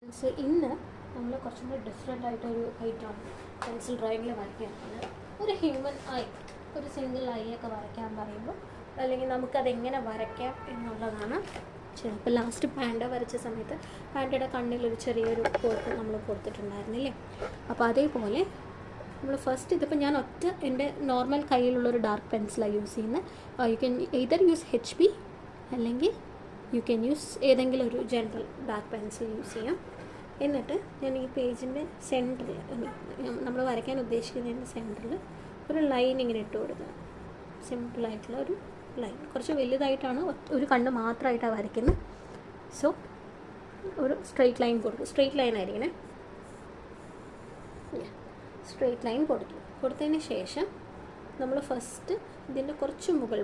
So ഇന്ന് നമ്മൾ കുറച്ചും കൂടി ഡിഫറെൻ്റ് ആയിട്ടൊരു ഐറ്റമാണ് പെൻസിൽ ഡ്രോയിങ്ങിൽ വരയ്ക്കാറുള്ളത്. ഒരു ഹ്യൂമൻ ഐ, ഒരു സിംഗിൾ ഐ ഒക്കെ വരയ്ക്കാൻ പറയുമ്പോൾ അല്ലെങ്കിൽ നമുക്കതെങ്ങനെ വരയ്ക്കാം എന്നുള്ളതാണ് ചെയ്യുന്നത്. ഇപ്പോൾ ലാസ്റ്റ് പാൻഡ വരച്ച സമയത്ത് പാൻഡയുടെ കണ്ണിലൊരു ചെറിയൊരു കോട്ട് നമ്മൾ കൊടുത്തിട്ടുണ്ടായിരുന്നില്ലേ. അപ്പോൾ അതേപോലെ നമ്മൾ ഫസ്റ്റ് ഇതിപ്പോൾ ഞാൻ എൻ്റെ നോർമൽ കയ്യിലുള്ളൊരു ഡാർക്ക് പെൻസിലാണ് യൂസ് ചെയ്യുന്നത്. You can either use HB അല്ലെങ്കിൽ യു ക്യാൻ യൂസ് ഏതെങ്കിലും ഒരു ജനറൽ ഡാർക്ക് പെൻസിൽ യൂസ് ചെയ്യാം. എന്നിട്ട് ഞാൻ ഈ പേജിൻ്റെ സെൻറ്ററിൽ നമ്മൾ വരയ്ക്കാൻ ഉദ്ദേശിക്കുന്നതിൻ്റെ സെൻറ്ററിൽ ഒരു ലൈൻ ഇങ്ങനെ ഇട്ട് കൊടുക്കുക. സിമ്പിളായിട്ടുള്ള ഒരു ലൈൻ, കുറച്ച് വലുതായിട്ടാണ്, ഒരു കണ്ണ് മാത്രമായിട്ടാണ് വരയ്ക്കുന്നത്. സോ ഒരു സ്ട്രെയിറ്റ് ലൈൻ കൊടുക്കും. സ്ട്രെയിറ്റ് ലൈൻ ആയിരിക്കണേ. സ്ട്രെയിറ്റ് ലൈൻ കൊടുത്തതിന് ശേഷം നമ്മൾ ഫസ്റ്റ് ഇതിൻ്റെ കുറച്ചൊരു മുകൾ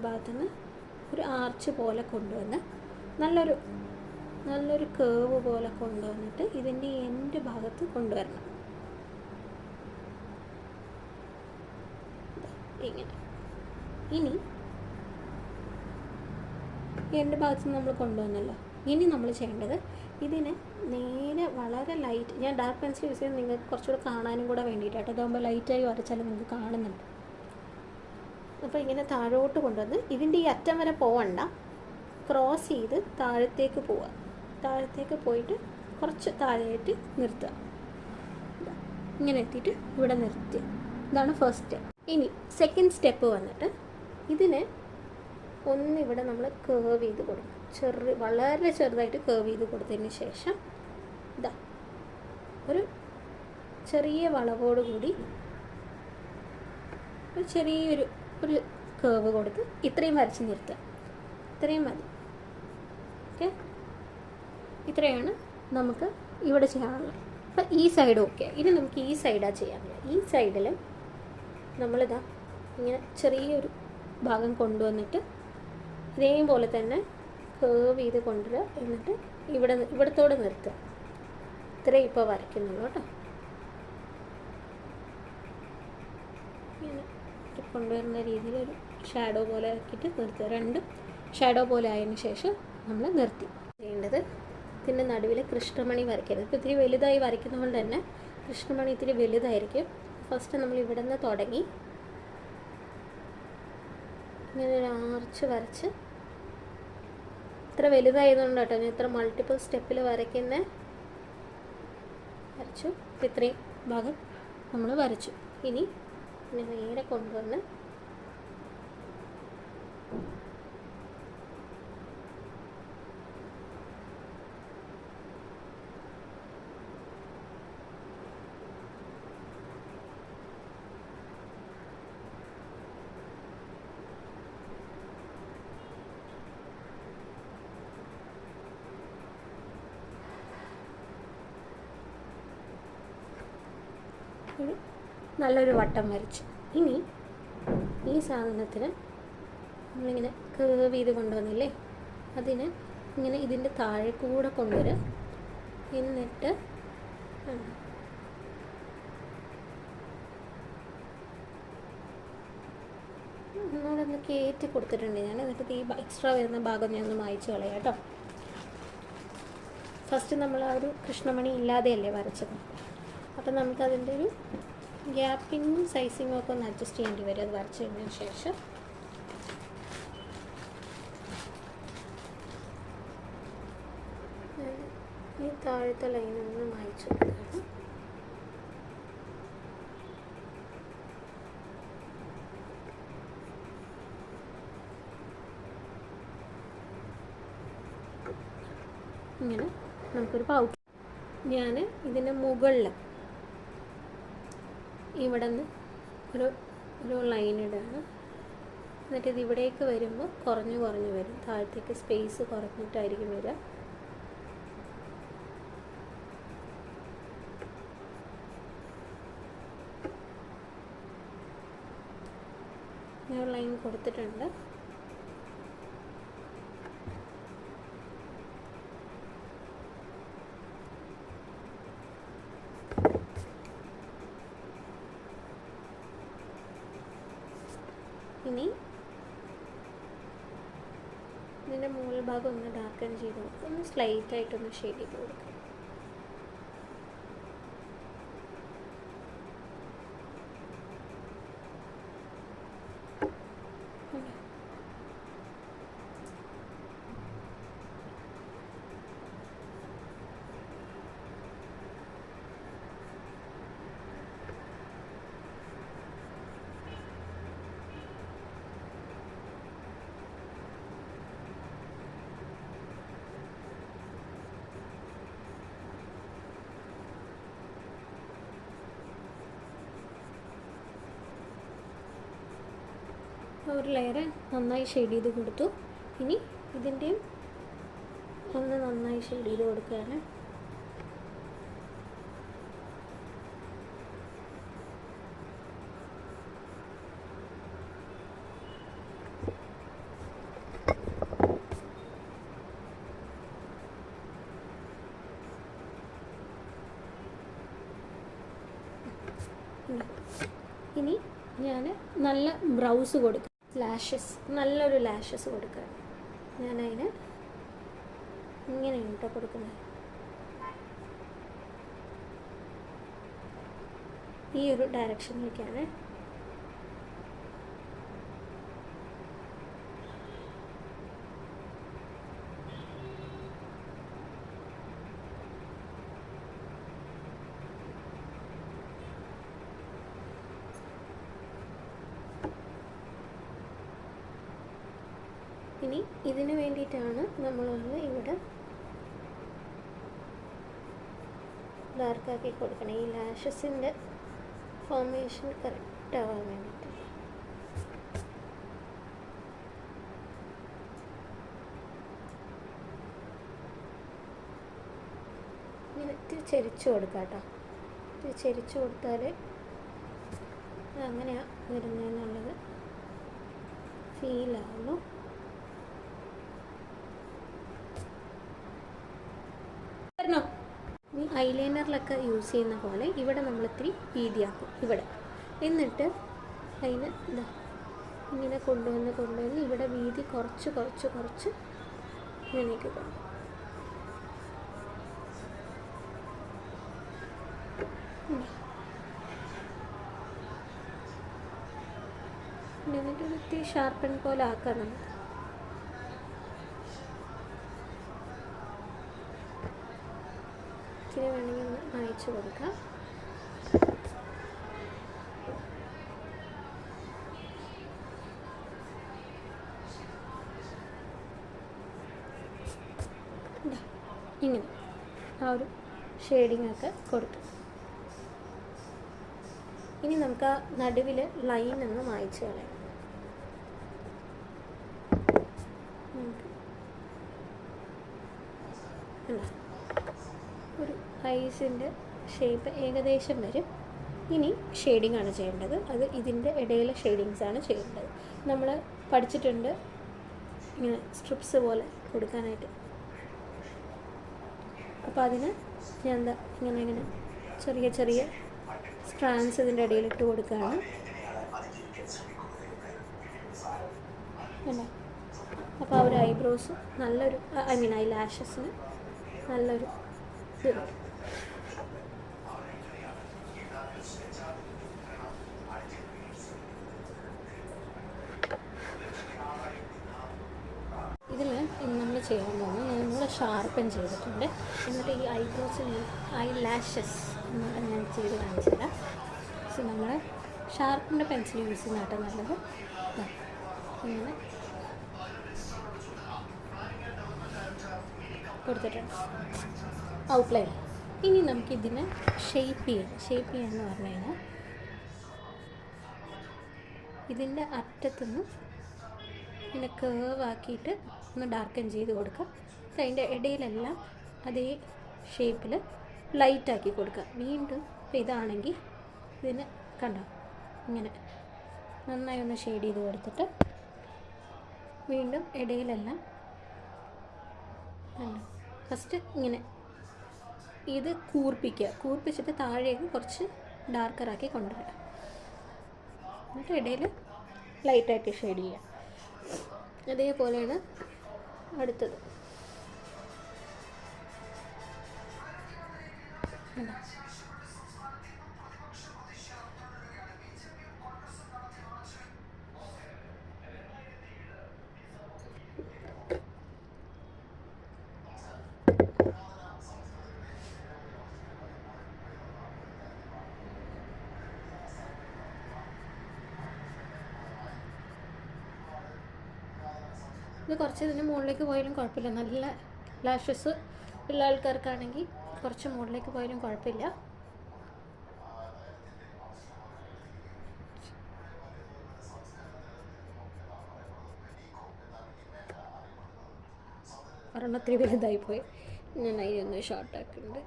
ഭാഗത്തുനിന്ന് ഒരു ആർച്ച് പോലെ കൊണ്ടുവന്ന് നല്ലൊരു കേവ് പോലെ കൊണ്ടുവന്നിട്ട് ഇതിൻ്റെ എൻഡ് ഭാഗത്ത് കൊണ്ടുവരണം. ഇങ്ങനെ. ഇനി എൻഡ് ഭാഗത്ത് നമ്മൾ കൊണ്ടുവന്നല്ലോ. ഇനി നമ്മൾ ചെയ്യേണ്ടത് ഇതിനെ നേരെ വളരെ ലൈറ്റ്, ഞാൻ ഡാർക്ക് പെൻസിൽ യൂസ് ചെയ്യുന്നത് നിങ്ങൾക്ക് കുറച്ചുകൂടെ കാണാനും കൂടെ വേണ്ടിയിട്ടാണ്. ഇതാകുമ്പോൾ ലൈറ്റായി വരച്ചാലും നിങ്ങൾക്ക് കാണുന്നുണ്ട്. അപ്പോൾ ഇങ്ങനെ താഴോട്ട് കൊണ്ടുവന്ന് ഇതിൻ്റെ ഈ അറ്റം വരെ പോവണ്ട, ക്രോസ് ചെയ്ത് താഴത്തേക്ക് പോവുക. താഴത്തേക്ക് പോയിട്ട് കുറച്ച് താഴെയായിട്ട് നിർത്തുക. ഇങ്ങനെ എത്തിയിട്ട് ഇവിടെ നിർത്തുക. ഇതാണ് ഫസ്റ്റ് സ്റ്റെപ്പ്. ഇനി സെക്കൻഡ് സ്റ്റെപ്പ് വന്നിട്ട് ഇതിനെ ഒന്നിവിടെ നമ്മൾ കേർവ് ചെയ്ത് കൊടുക്കും. വളരെ ചെറുതായിട്ട് കേർവ് ചെയ്ത് കൊടുത്തതിന് ശേഷം ഇതാ ഒരു ചെറിയ വളവോട് കൂടി ഒരു ചെറിയൊരു കേർവ് കൊടുത്ത് ഇത്രയും വരച്ച് നിർത്തുക. ഇത്രയും മതി. ഓക്കെ, ഇത്രയാണ് നമുക്ക് ഇവിടെ ചെയ്യാനുള്ളത്. അപ്പം ഈ സൈഡ് ഓക്കെ. ഇനി നമുക്ക് ഈ സൈഡാണ് ചെയ്യാനുള്ളത്. ഈ സൈഡിൽ നമ്മളിതാ ഇങ്ങനെ ചെറിയൊരു ഭാഗം കൊണ്ടുവന്നിട്ട് ഇതേപോലെ തന്നെ കേർവ് ചെയ്ത് കൊണ്ടുവരിക. എന്നിട്ട് ഇവിടത്തോടെ നിർത്തുക. ഇത്രയും ഇപ്പോൾ വരയ്ക്കുന്നുള്ളൂ കേട്ടോ. ഇങ്ങനെ കൊണ്ടുവരുന്ന രീതിയിൽ ഒരു ഷാഡോ പോലെ ആക്കിയിട്ട് നിർത്തുക. രണ്ടും ഷാഡോ പോലെ ആയതിനു ശേഷം നമ്മൾ നിർത്തി. ചെയ്യേണ്ടത് ഇതിൻ്റെ നടുവിൽ കൃഷ്ണമണി വരയ്ക്കരുത്. ഇപ്പോൾ ഇത്തിരി വലുതായി വരയ്ക്കുന്നതുകൊണ്ട് തന്നെ കൃഷ്ണമണി ഇത്തിരി വലുതായിരിക്കും. ഫസ്റ്റ് നമ്മൾ ഇവിടെ നിന്ന് തുടങ്ങി ഇങ്ങനെ ഒരു ആർച്ച് വരച്ച്, ഇത്ര വലുതായതുകൊണ്ട് കേട്ടോ ഞാൻ ഇത്ര മൾട്ടിപ്പിൾ സ്റ്റെപ്പിൽ വരച്ചു. ഇത്രയും ഭാഗം നമ്മൾ വരച്ചു. ഇനി നേരെ കൊണ്ടുവന്ന് നല്ലൊരു വട്ടം വരച്ചു. ഇനി ഈ സാധനത്തിന് നമ്മളിങ്ങനെ കേർവ് ചെയ്ത് കൊണ്ടുവന്നില്ലേ, അതിന് ഇങ്ങനെ ഇതിൻ്റെ താഴെ കൂടെ കൊണ്ടുവരിക. എന്നിട്ട് നമ്മളൊന്ന് കയറ്റി കൊടുത്തിട്ടുണ്ട് ഞാൻ. എന്നിട്ട് ഈ എക്സ്ട്രാ വരുന്ന ഭാഗം ഞാൻ ഒന്ന് മായ്ച്ച് കളയാം കേട്ടോ. ഫസ്റ്റ് നമ്മൾ ആ ഒരു കൃഷ്ണമണി ഇല്ലാതെയല്ലേ വരച്ചത്. അപ്പം നമുക്കതിൻ്റെ ഒരു ഗ്യാപ്പിങ്ങും സൈസിങ്ങും ഒക്കെ ഒന്ന് അഡ്ജസ്റ്റ് ചെയ്യേണ്ടി വരും. അത് വരച്ച് കഴിഞ്ഞതിന് ശേഷം ഈ താഴത്തെ ലൈനൊന്ന് മായ്ച്ചു കൊടുക്കണം. ഇങ്ങനെ നമുക്കൊരു പൗച്ച്. ഞാൻ ഇതിൻ്റെ മുകളിൽ ഇവിടെ നിന്ന് ഒരു ലൈൻ ഇടുകയാണ്. എന്നിട്ട് ഇത് ഇവിടേക്ക് വരുമ്പോൾ കുറഞ്ഞു വരും. താഴത്തേക്ക് സ്പേസ് കുറഞ്ഞിട്ടായിരിക്കും വരിക. ഞാൻ ഒരു ലൈൻ കൊടുത്തിട്ടുണ്ട്. ഇനി ഇതിൻ്റെ മുകൾ ഭാഗം ഒന്ന് ഡാർക്കൻ ചെയ്ത് കൊടുക്കുക, ഒന്ന് സ്ലൈറ്റായിട്ടൊന്ന് ഷെയ്ഡ് ചെയ്ത് കൊടുക്കുക. ഒരു ലെയർ നന്നായി ഷെയ്ഡ് ചെയ്ത് കൊടുത്തു. ഇനി ഇതിൻ്റെയും ഒന്ന് നന്നായി ഷെയ്ഡ് ചെയ്ത് കൊടുക്കുകയാണ്. ഇനി ഞാൻ നല്ല ബ്രൗസ് കൊടുക്കും, ലാഷസ്, നല്ലൊരു ലാഷസ് കൊടുക്കുക. ഞാനതിന് ഇങ്ങനെയാണ് കേട്ടോ കൊടുക്കുന്നത്. ഈ ഒരു ഡയറക്ഷനിലേക്കാണ്. ഇനി ഇതിന് വേണ്ടിയിട്ടാണ് നമ്മളൊന്ന് ഇവിടെ ഡാർക്കാക്കി കൊടുക്കണം, ഈ ലാഷസിൻ്റെ ഫോർമേഷൻ കറക്റ്റ് ആവാൻ വേണ്ടിയിട്ട്. ഇങ്ങനെ തിരിച്ചരിച്ചു കൊടുക്കാം കേട്ടോ. തിരിച്ചരിച്ചു കൊടുത്താൽ അങ്ങനെയാണ് വരുന്നതെന്നുള്ളത് ഫീലാവുന്നു. ഈ ഐലൈനറിലൊക്കെ യൂസ് ചെയ്യുന്ന പോലെ ഇവിടെ നമ്മൾ ഇത്തിരി വീതിയാക്കും ഇവിടെ. എന്നിട്ട് അതിന് ഇതാ ഇങ്ങനെ കൊണ്ടുവന്ന് ഇവിടെ വീതി കുറച്ച് ഇങ്ങനെയൊക്കെ കൊടുക്കും. എന്നിട്ട് ഇത്തിരി ഷാർപ്പൻ പോലെ ആക്കാം നമുക്ക്. ഇച്ചിരി വേണമെങ്കിൽ ഒന്ന് അയച്ചു കൊടുക്കാം. ഇങ്ങനെ ആ ഒരു ഷെയ്ഡിങ് ഒക്കെ കൊടുത്തു. ഇനി നമുക്ക് ആ നടുവിൽ ലൈൻ ഒന്ന് മായ്ച്ചു കളയാം. ഒരു ഐസിൻ്റെ ഷേപ്പ് ഏകദേശം വരും. ഇനി ഷെയ്ഡിങ് ആണ് ചെയ്യേണ്ടത്. അത് ഇതിൻ്റെ ഇടയിലെ ഷെയ്ഡിങ്സാണ് ചെയ്യേണ്ടത്. നമ്മൾ പഠിച്ചിട്ടുണ്ട് ഇങ്ങനെ സ്ട്രിപ്സ് പോലെ കൊടുക്കാനായിട്ട്. അപ്പോൾ അതിന് ഞാൻ എന്താ ഇങ്ങനെ ചെറിയ സ്ട്രാൻഡ്സ് ഇതിൻ്റെ ഇടയിലിട്ട് കൊടുക്കുകയാണ്. അല്ലേ? അപ്പോൾ ആ ഒരു ഐബ്രോസ് നല്ലൊരു ഐ ലാഷസിന് നല്ലൊരു ഇത് കിട്ടും. ഇതിൽ നമ്മൾ ചെയ്യാൻ പോകുന്നത് നമ്മൾ ഷാർപ്പൻ ചെയ്തിട്ടുണ്ട്. എന്നിട്ട് ഈ ഐബ്രോസിൽ ഐ ലാഷസ് എന്നൂടെ ഞാൻ ചെയ്ത് കാണിച്ചു തരാം. സോ നമ്മൾ ഷാർപ്പിൻ്റെ പെൻസിൽ യൂസ് ചെയ്യുന്നതായിട്ട് നല്ലത്. ഇങ്ങനെ കൊടുത്തിട്ടുണ്ട് ഔട്ട്ലൈൻ. ഇനി നമുക്കിതിനെ ഷേപ്പ് ചെയ്യാമെന്ന് പറഞ്ഞു കഴിഞ്ഞാൽ ഇതിൻ്റെ അറ്റത്തുനിന്ന് ഇങ്ങനെ കേർവ് ആക്കിയിട്ട് ഒന്ന് ഡാർക്കൻ ചെയ്ത് കൊടുക്കുക. അതിൻ്റെ ഇടയിലെല്ലാം അതേ ഷേപ്പിൽ ലൈറ്റാക്കി കൊടുക്കുക. വീണ്ടും ഇപ്പോൾ ഇതാണെങ്കിൽ ഇതിന് കണ്ടോ ഇങ്ങനെ നന്നായി ഒന്ന് ഷെയ്ഡ് ചെയ്ത് കൊടുത്തിട്ട് വീണ്ടും ഇടയിലെല്ലാം കണ്ടോ ഫസ്റ്റ് ഇങ്ങനെ ഇത് കൂർപ്പിച്ചിട്ട് താഴേക്ക് കുറച്ച് ഡാർക്കറാക്കി കൊണ്ടുവരാം. എന്നിട്ട് ഇടയിൽ ലൈറ്റായിട്ട് ഷെയ്ഡ് ചെയ്യാം. അതേപോലെയാണ് അടുത്തത് ഇത് കുറച്ച് ഇതിന് മുകളിലേക്ക് പോയാലും കുഴപ്പമില്ല. നല്ല ലാഷസ് ഉള്ള ആൾക്കാർക്കാണെങ്കിൽ കുറച്ച് മുകളിലേക്ക് പോയാലും കുഴപ്പമില്ല. ഒരെണ്ണത്തിന് വലുതായിപ്പോയി, ഞാൻ അതിനൊന്ന് ഷോർട്ടാക്കുന്നുണ്ട്.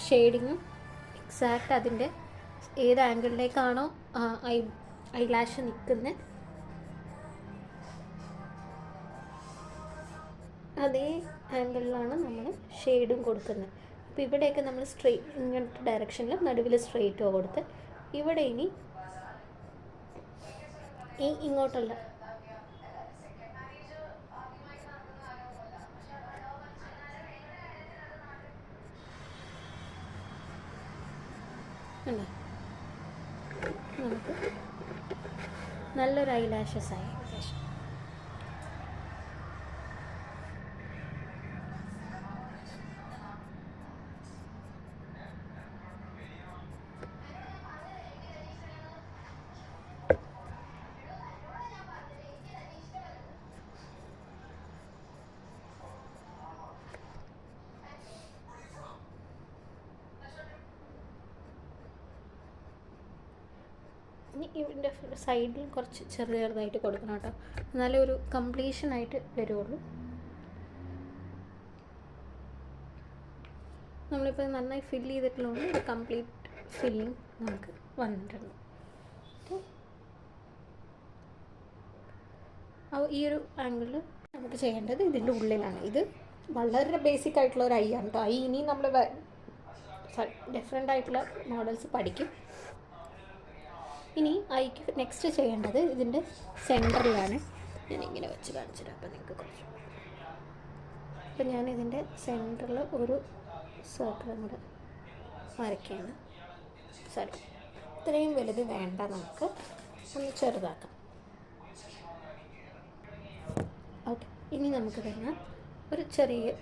ഷെയ്ഡിങ്ങും എക്സാക്റ്റ് അതിൻ്റെ ഏത് ആംഗിളിലേക്കാണോ ഐ ലാഷ് നിൽക്കുന്നത് അതേ ആംഗിളിലാണ് നമ്മൾ ഷെയ്ഡും കൊടുക്കുന്നത്. അപ്പോൾ ഇവിടെയൊക്കെ നമ്മൾ ഇങ്ങനത്തെ ഡയറക്ഷനിൽ നടുവിൽ സ്ട്രെയിറ്റോ കൊടുത്ത്, ഇവിടെ ഇനി ഇങ്ങോട്ടല്ല, അല്ലേ, നമുക്ക് നല്ലൊരു ഐ ലാഷസ് ആയി. ഇനി ഇതിൻ്റെ സൈഡിൽ കുറച്ച് ചെറുതായിട്ട് കൊടുക്കണം കേട്ടോ, എന്നാലേ ഒരു കംപ്ലീഷനായിട്ട് വരുള്ളൂ. നമ്മളിപ്പോൾ നന്നായി ഫില്ല് ചെയ്തിട്ടുള്ളതുകൊണ്ട് ഒരു കംപ്ലീറ്റ് ഫില്ലിങ് നമുക്ക് വന്നിട്ടുണ്ട്. അപ്പോൾ ഈ ഒരു ആംഗിളിൽ നമുക്ക് ചെയ്യേണ്ടത് ഇതിൻ്റെ ഉള്ളിലാണ്. ഇത് വളരെ ബേസിക് ആയിട്ടുള്ള ഒരു ഐ ആണ് കേട്ടോ. ഐ ഇനി നമ്മൾ ഡിഫറെൻ്റ് ആയിട്ടുള്ള മോഡൽസ് പഠിക്കും. ഇനി ഐക്ക് നെക്സ്റ്റ് ചെയ്യേണ്ടത് ഇതിൻ്റെ സെൻറ്ററിലാണ്. ഞാനിങ്ങനെ വെച്ച് കാണിച്ചിട്ട് അപ്പോൾ നിങ്ങൾക്ക് കുറച്ച്, അപ്പോൾ ഞാനിതിൻ്റെ സെൻറ്ററിൽ ഒരു സർക്കിളും കൂടെ വരയ്ക്കുകയാണ്. സോറി, ഇത്രയും വലുത് വേണ്ട, നമുക്ക് ഒന്ന് ചെറുതാക്കാം. ഓക്കെ, ഇനി നമുക്ക് തന്നെ ഒരു ചെറിയ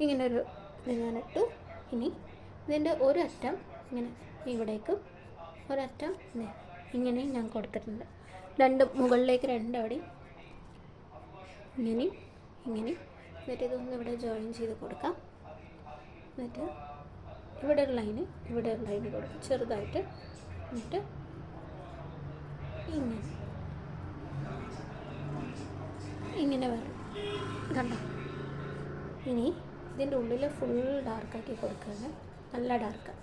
ഇങ്ങനൊരു ഇത് ഞാനിട്ടു. ഇനി ഇതിൻ്റെ ഒരറ്റം ഇങ്ങനെ ഇവിടേക്കും ഒരറ്റം ഇങ്ങനെയും ഞാൻ കൊടുത്തിട്ടുണ്ട്. മുകളിലേക്ക് രണ്ടവിടെയും ഇങ്ങനെയും ഇങ്ങനെയും. എന്നിട്ട് ഇതൊന്ന് ഇവിടെ ജോയിൻ ചെയ്ത് കൊടുക്കാം. എന്നിട്ട് ഇവിടെ ഒരു ലൈന് ഇവിടെ ഒരു ലൈന് കൊടുക്കും ചെറുതായിട്ട്. എന്നിട്ട് ഇങ്ങനെ വരും, കണ്ടോ? ഇനി ഇതിൻ്റെ ഉള്ളിൽ ഫുൾ ഡാർക്കാക്കി കൊടുക്കുകയാണ്, നല്ല ഡാർക്ക്.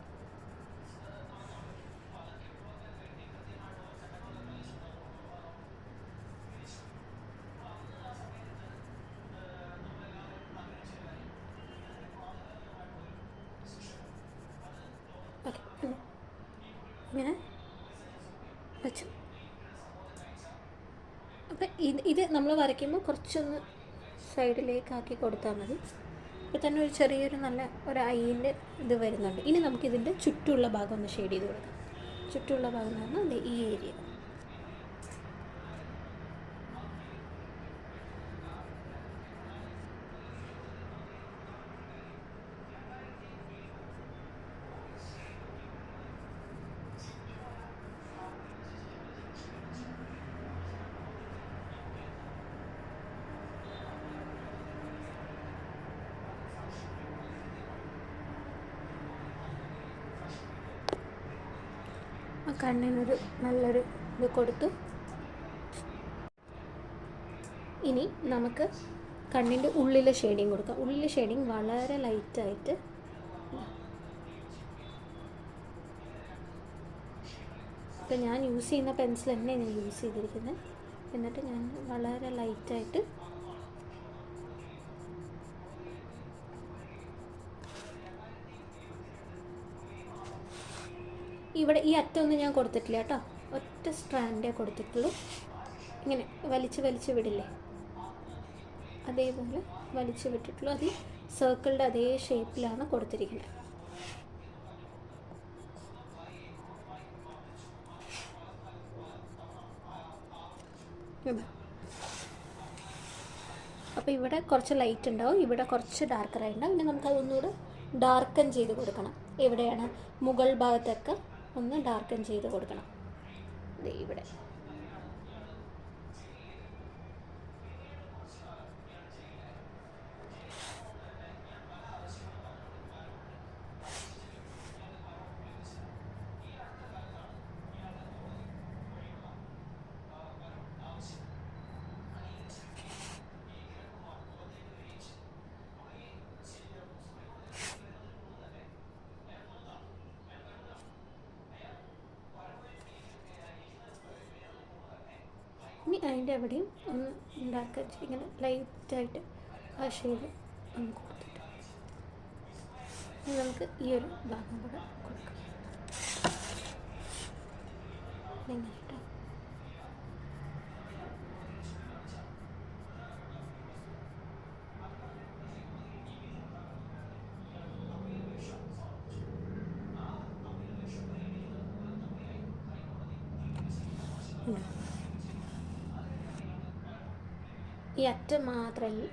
ഇങ്ങനെ വെച്ചു. അപ്പം ഇത് നമ്മൾ വരയ്ക്കുമ്പോൾ കുറച്ചൊന്ന് സൈഡിലേക്കാക്കി കൊടുത്താൽ മതി. ഇപ്പോൾ തന്നെ ഒരു ചെറിയൊരു നല്ല ഒരു ഐൻ്റെ ഇത് വരുന്നുണ്ട്. ഇനി നമുക്കിതിൻ്റെ ചുറ്റുമുള്ള ഭാഗം ഒന്ന് ഷെയ്ഡ് ചെയ്ത് കൊടുക്കാം. ചുറ്റുമുള്ള ഭാഗം എന്ന് പറഞ്ഞാൽ ഈ ഏരിയ. കണ്ണിനൊരു നല്ലൊരു ഇത് കൊടുത്തു. ഇനി നമുക്ക് കണ്ണിൻ്റെ ഉള്ളിലെ ഷെയ്ഡിങ് കൊടുക്കാം. ഉള്ളിലെ ഷെയ്ഡിങ് വളരെ ലൈറ്റായിട്ട്. ഇപ്പം ഞാൻ യൂസ് ചെയ്യുന്ന പെൻസിൽ തന്നെ ഞാൻ യൂസ് ചെയ്തിരിക്കുന്നത്. എന്നിട്ട് ഞാൻ വളരെ ലൈറ്റായിട്ട് ഇവിടെ ഈ അറ്റമൊന്നും ഞാൻ കൊടുത്തിട്ടില്ല കേട്ടോ, ഒറ്റ സ്ട്രാൻഡേ കൊടുത്തിട്ടുള്ളൂ. ഇങ്ങനെ വലിച്ച് വിടില്ലേ, അതേപോലെ വലിച്ച് വിട്ടിട്ടുള്ളൂ. അത് സർക്കിളിൻ്റെ അതേ ഷേപ്പിലാണ് കൊടുത്തിരിക്കുന്നത്. അപ്പോൾ ഇവിടെ കുറച്ച് ലൈറ്റ് ഉണ്ടാവും, ഇവിടെ കുറച്ച് ഡാർക്കറായി ഉണ്ടാവും. പിന്നെ നമുക്കതൊന്നുകൂടെ ഡാർക്കൻ ചെയ്ത് കൊടുക്കണം. എവിടെയാണ്? മുകൾ ഭാഗത്തൊക്കെ ഒന്ന് ഡാർക്കൻ ചെയ്ത് കൊടുക്കണം. ഇവിടെ ഇനി അതിൻ്റെ എവിടെയും ഒന്ന് ഉണ്ടാക്കുക, ഇങ്ങനെ ലൈറ്റായിട്ട് ആ ഷെയ്ഡ് ഒന്ന് കൊടുത്തിട്ട് നമുക്ക് ഈ ഒരു ഭാഗം കൂടെ കൊടുക്കാം. ഇങ്ങനെ കേട്ടോ. ഈ അറ്റം മാത്രമല്ല,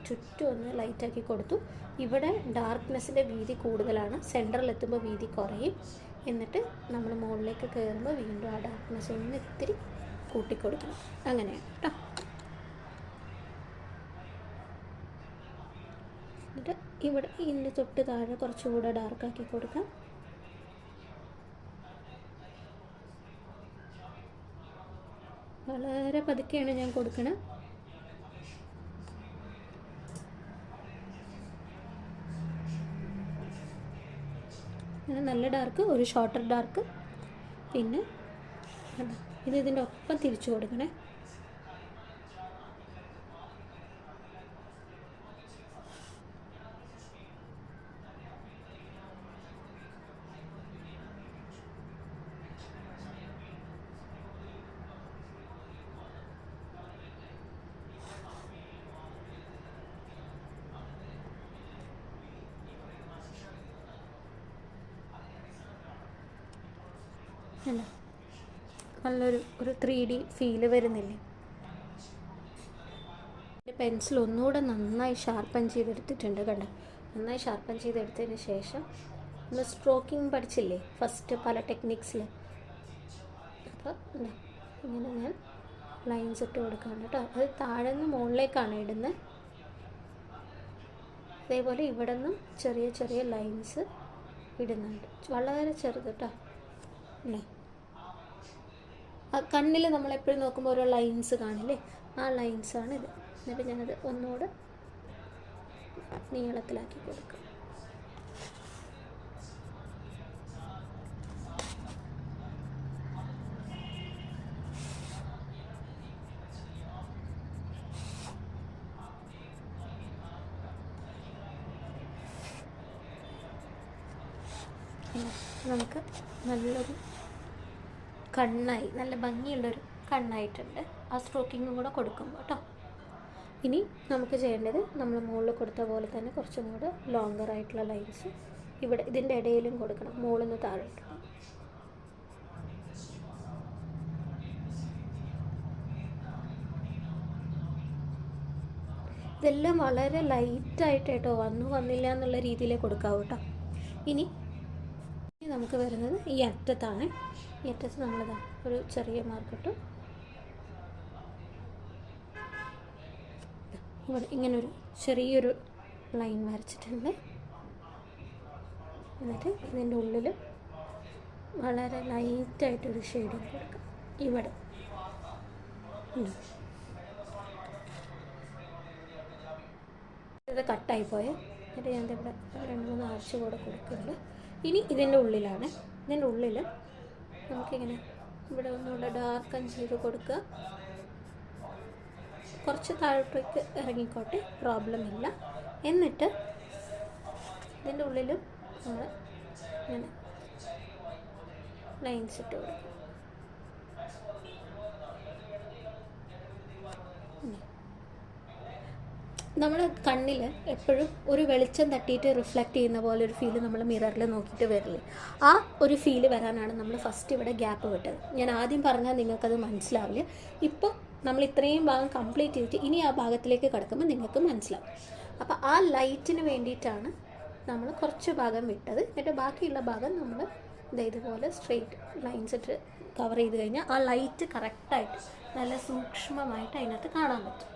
ചുറ്റും ഒന്ന് ലൈറ്റാക്കി കൊടുത്തു. ഇവിടെ ഡാർക്ക്നെസ്സിൻ്റെ വീതി കൂടുതലാണ്, സെൻറ്ററിലെത്തുമ്പോൾ വീതി കുറയും. എന്നിട്ട് നമ്മൾ മുകളിലേക്ക് കയറുമ്പോൾ വീണ്ടും ആ ഡാർക്ക്നെസ് ഒന്ന് ഇത്തിരി കൂട്ടിക്കൊടുക്കണം. അങ്ങനെയാണ് കേട്ടോ. എന്നിട്ട് ഇവിടെ ഇതിൻ്റെ തൊട്ട് താഴെ കുറച്ചുകൂടെ ഡാർക്കാക്കി കൊടുക്കാം. വളരെ പതുക്കെയാണ് ഞാൻ കൊടുക്കണത്. അങ്ങനെ നല്ല ഡാർക്ക്, ഒരു ഷോർട്ടർ ഡാർക്ക്. പിന്നെ ഇത് ഇതിൻ്റെ ഒപ്പം തിരിച്ചു കൊടുക്കണേ. അല്ല, നല്ലൊരു 3D ഫീല് വരുന്നില്ലേ? പെൻസിൽ ഒന്നുകൂടെ നന്നായി ഷാർപ്പൻ ചെയ്തെടുത്തിട്ടുണ്ട്. കണ്ടോ, നന്നായി ഷാർപ്പൻ ചെയ്തെടുത്തതിന് ശേഷം നമ്മൾ സ്ട്രോക്കിംഗ് പഠിച്ചില്ലേ ഫസ്റ്റ് പല ടെക്നിക്സിൽ. അപ്പോൾ ഇങ്ങനെ ഞാൻ ലൈൻസ് ഇട്ട് കൊടുക്കാണ് കേട്ടോ. അത് താഴെ നിന്ന് മുകളിലേക്കാണ് ഇടുന്നത്. അതേപോലെ ഇവിടെ നിന്നും ചെറിയ ചെറിയ ലൈൻസ് ഇടുന്നുണ്ട്, വളരെ ചെറുത് കേട്ടോ. അല്ലേ, കണ്ണിൽ നമ്മളെപ്പോഴും നോക്കുമ്പോൾ ഓരോ ലൈൻസ് കാണില്ലേ, ആ ലൈൻസാണ് ഇത്. എന്നിട്ട് ഞാനത് ഒന്നുകൂടെ നീളത്തിലാക്കി കൊടുക്കും. നമുക്ക് നല്ലൊരു കണ്ണായി, നല്ല ഭംഗിയുള്ളൊരു കണ്ണായിട്ടുണ്ട് ആ സ്ട്രോക്കിങ്ങും കൂടെ കൊടുക്കുമ്പോൾ കേട്ടോ. ഇനി നമുക്ക് ചെയ്യേണ്ടത് നമ്മൾ മുകളിൽ കൊടുത്ത പോലെ തന്നെ കുറച്ചും കൂടെ ലോങ്ങർ ആയിട്ടുള്ള ലൈൻസ് ഇവിടെ ഇതിൻ്റെ ഇടയിലും കൊടുക്കണം, മുകളിൽ നിന്ന് താഴോട്ട്. ഇതെല്ലാം വളരെ ലൈറ്റായിട്ട് കേട്ടോ, വന്നില്ല എന്നുള്ള രീതിയിൽ കൊടുക്കാവൂ കേട്ടോ. ഇനി നമുക്ക് വരുന്നത് ഈ അറ്റത്താണ്. ഈ അറ്റത്ത് നമ്മളിതാ ഒരു ചെറിയ മാർക്കിട്ടു, ഇവിടെ ഇങ്ങനൊരു ചെറിയൊരു ലൈൻ വരച്ചിട്ടുണ്ട്. എന്നിട്ട് ഇതിൻ്റെ ഉള്ളിൽ വളരെ ലൈറ്റായിട്ടൊരു ഷെയ്ഡിങ് കൊടുക്കാം ഇവിടെ. ഇത് കട്ടായിപ്പോയെ. എന്നിട്ട് ഞാൻ ഇവിടെ 2-3 ആഴ്ച കൂടെ കൊടുക്കുന്നുണ്ട്. ഇനി ഇതിൻ്റെ ഉള്ളിലാണ്, ഇതിൻ്റെ ഉള്ളിൽ നമുക്കിങ്ങനെ ഇവിടെ ഒന്നുകൂടെ ഡാർക്കൻ ചെയ്ത് കൊടുക്കുക. കുറച്ച് താഴോട്ടേക്ക് ഇറങ്ങിക്കോട്ടെ, പ്രോബ്ലം ഇല്ല. എന്നിട്ട് ഇതിൻ്റെ ഉള്ളിലും നമ്മൾ ഇങ്ങനെ ലൈൻസ് ഇട്ട് കൊടുക്കും. നമ്മുടെ കണ്ണിൽ എപ്പോഴും ഒരു വെളിച്ചം തട്ടിയിട്ട് റിഫ്ലക്റ്റ് ചെയ്യുന്ന പോലെ ഒരു ഫീല് നമ്മൾ മിററിൽ നോക്കിയിട്ട് വരില്ലേ, ആ ഒരു ഫീല് വരാനാണ് നമ്മൾ ഫസ്റ്റ് ഇവിടെ ഗ്യാപ്പ് വിട്ടത്. ഞാൻ ആദ്യം പറഞ്ഞാൽ നിങ്ങൾക്കത് മനസ്സിലാവില്ല. ഇപ്പോൾ നമ്മൾ ഇത്രയും ഭാഗം കംപ്ലീറ്റ് ചെയ്തിട്ട് ഇനി ആ ഭാഗത്തിലേക്ക് കിടക്കുമ്പോൾ നിങ്ങൾക്ക് മനസ്സിലാവും. അപ്പോൾ ആ ലൈറ്റിന് വേണ്ടിയിട്ടാണ് നമ്മൾ കുറച്ച് ഭാഗം വിട്ടത്. എന്നിട്ട് ബാക്കിയുള്ള ഭാഗം നമ്മൾ ഇതുപോലെ സ്ട്രെയിറ്റ് ലൈൻസ് ഇട്ട് കവർ ചെയ്ത് കഴിഞ്ഞാൽ ആ ലൈറ്റ് കറക്റ്റായിട്ട് നല്ല സൂക്ഷ്മമായിട്ട് അതിനകത്ത് കാണാൻ പറ്റും.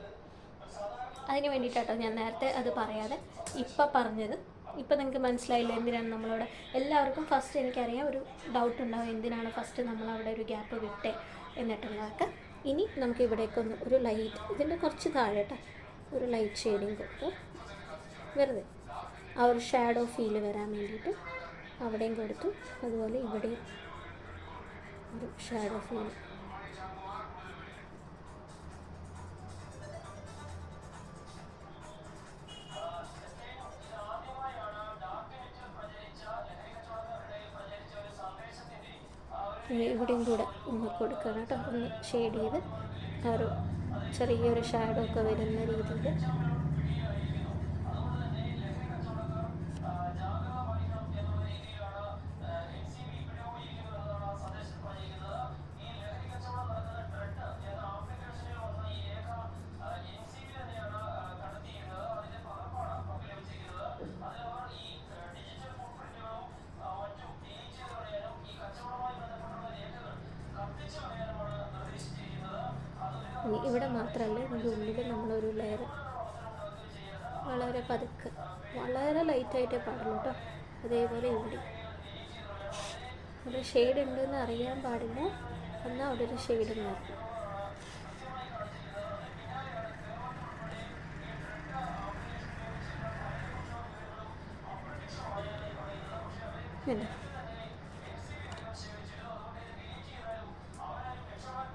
അതിന് വേണ്ടിയിട്ടാട്ടോ ഞാൻ നേരത്തെ അത് പറയാതെ ഇപ്പം പറഞ്ഞത്. ഇപ്പം നിങ്ങൾക്ക് മനസ്സിലായില്ല എന്തിനാണ് നമ്മളവിടെ. എല്ലാവർക്കും ഫസ്റ്റ് എനിക്കറിയാം ഒരു ഡൗട്ട് ഉണ്ടാവും, എന്തിനാണ് ഫസ്റ്റ് നമ്മളവിടെ ഒരു ഗ്യാപ്പ് വിട്ടേ എന്നിട്ടുള്ളതൊക്കെ. ഇനി നമുക്ക് ഇവിടേക്കൊന്ന് ഒരു ലൈറ്റ്, ഇതിൻ്റെ കുറച്ച് താഴെ കേട്ടോ, ഒരു ലൈറ്റ് ഷെയ്ഡിങ് കൊടുക്കുക. വെറുതെ ആ ഒരു ഷാഡോ ഫീൽ വരാൻ വേണ്ടിയിട്ട് അവിടെയും കൊടുത്തു. അതുപോലെ ഇവിടെയും ഒരു ഷാഡോ ഫീൽ. ഇവിടെയും കൂടെ ഒന്ന് കൊടുക്കണം കേട്ടോ, ഒന്ന് ഷെയ്ഡ് ചെയ്ത് ആ ഒരു ചെറിയൊരു ഷാഡോ ഒക്കെ വരുന്ന രീതിയിൽ. ഇവിടെ മാത്രമല്ല, ഇതിൻ്റെ ഉള്ളിൽ നമ്മളൊരു ലെയർ വളരെ പതുക്കെ, വളരെ ലൈറ്റായിട്ടേ പാടുള്ളൂ കേട്ടോ. അതേപോലെ ഇവിടെ ഒരു ഷെയ്ഡ് ഉണ്ടെന്ന് അറിയാൻ പാടില്ല, എന്നാൽ അവിടെ ഒരു ഷെയ്ഡ് ഉണ്ടായിരുന്നു.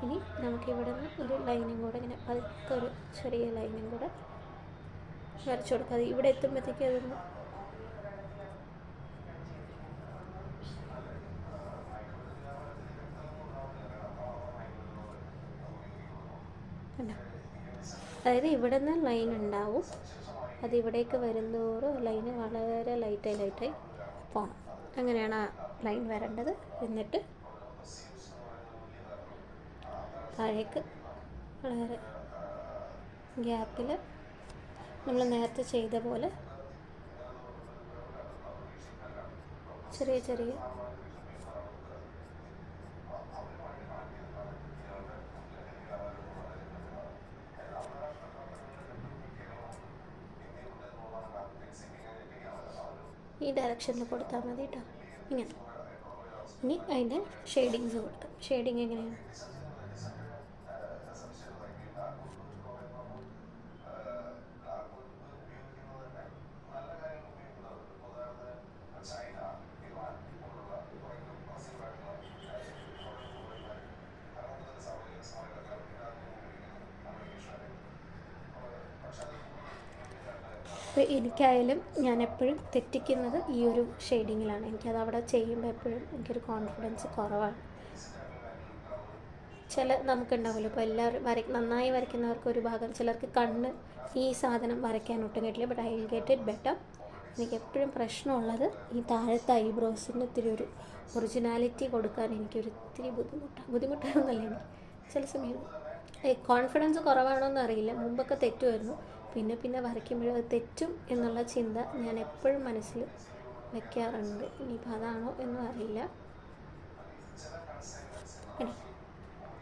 ഇനി നമുക്കിവിടെ നിന്ന് ഒരു ലൈനും കൂടെ ഇങ്ങനെ പതുക്കെ ഒരു ചെറിയ ലൈനും കൂടെ വരച്ചു കൊടുക്കാതെ ഇവിടെ എത്തുമ്പോഴത്തേക്ക് അതൊന്ന് അതായത് ഇവിടെ നിന്ന് ലൈൻ ഉണ്ടാവും, അതിവിടേക്ക് വരുന്നതോറും ലൈന് വളരെ ലൈറ്റായി പോകണം. അങ്ങനെയാണ് ആ ലൈൻ വരേണ്ടത്. എന്നിട്ട് താഴേക്ക് വളരെ ഗ്യാപ്പിൽ നമ്മൾ നേരത്തെ ചെയ്ത പോലെ ചെറിയ ചെറിയ ഈ ഡയറക്ഷനിൽ കൊടുത്താൽ മതി കേട്ടോ. ഇങ്ങനെ ഇനി അതിൻ്റെ ഷെയ്ഡിങ്സ് കൊടുക്കാം. ഷെയ്ഡിങ് എങ്ങനെയാണ്? അപ്പോൾ എനിക്കായാലും ഞാൻ എപ്പോഴും തെറ്റിക്കുന്നത് ഈ ഒരു ഷെയ്ഡിങ്ങിലാണ്. എനിക്കത് അവിടെ ചെയ്യുമ്പോൾ എപ്പോഴും എനിക്കൊരു കോൺഫിഡൻസ് കുറവാണ്. നമുക്കുണ്ടാവുമല്ലോ, ഇപ്പോൾ എല്ലാവരും നന്നായി വരയ്ക്കുന്നവർക്ക് ഒരു ഭാഗം, ചിലർക്ക് കണ്ണ് ഈ സാധനം വരയ്ക്കാൻ ഒട്ടും കിട്ടില്ല. But I will get it better. എനിക്ക് എപ്പോഴും പ്രശ്നമുള്ളത് ഈ താഴത്തെ ഐബ്രോസിന് ഇത്തിരി ഒരു ഒറിജിനാലിറ്റി കൊടുക്കാൻ എനിക്കൊരു ഇത്തിരി ബുദ്ധിമുട്ടാണെന്നല്ല, എനിക്ക് ചില സമയം കോൺഫിഡൻസ് കുറവാണോന്ന് അറിയില്ല. മുമ്പൊക്കെ തെറ്റുമായിരുന്നു, പിന്നെ വരയ്ക്കുമ്പോഴും അത് തെറ്റും എന്നുള്ള ചിന്ത ഞാൻ എപ്പോഴും മനസ്സിൽ വയ്ക്കാറുണ്ട്. ഇനിയിപ്പോൾ അതാണോ എന്നും അറിയില്ല.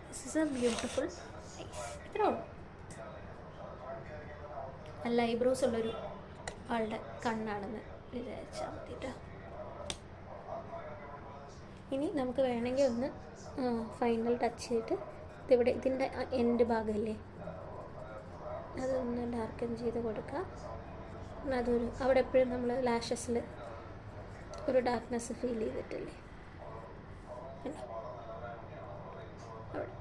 ദിസ് ഈസ് എ ബ്യൂട്ടിഫുൾ ഇത്രേ ഉള്ളൂ. നല്ല ഐബ്രോസ് ഉള്ളൊരു ആളുടെ കണ്ണാണെന്ന് വിചാരിച്ചാൽ മതിട്ടോ. ഇനി നമുക്ക് വേണമെങ്കിൽ ഒന്ന് ഫൈനൽ ടച്ച് ചെയ്തിട്ട് ഇതിൻ്റെ എൻഡ് ഭാഗമല്ലേ, അതൊന്ന് ഡാർക്കൻ ചെയ്ത് കൊടുക്കാം. അതൊരു അവിടെ എപ്പോഴും നമ്മൾ ലാഷസിൽ ഒരു ഡാർക്ക്നെസ് ഫീൽ ചെയ്തിട്ടില്ലേ, പിന്നെ അവിടെ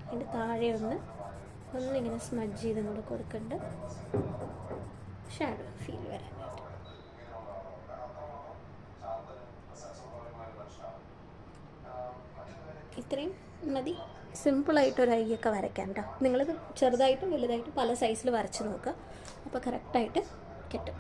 അതിൻ്റെ താഴെ ഒന്നിങ്ങനെ സ്മഡ്ജ് ചെയ്തും കൂടെ കൊടുക്കുന്നുണ്ട് ഷാഡോ ഫീൽ വരാനായിട്ട്. ഇത്രയും മതി സിമ്പിളായിട്ടൊരു ഐയൊക്കെ വരയ്ക്കാം കേട്ടോ. നിങ്ങളിത് ചെറുതായിട്ടും വലുതായിട്ടും പല സൈസിൽ വരച്ച് നോക്കുക, അപ്പോൾ കറക്റ്റായിട്ട് കിട്ടും.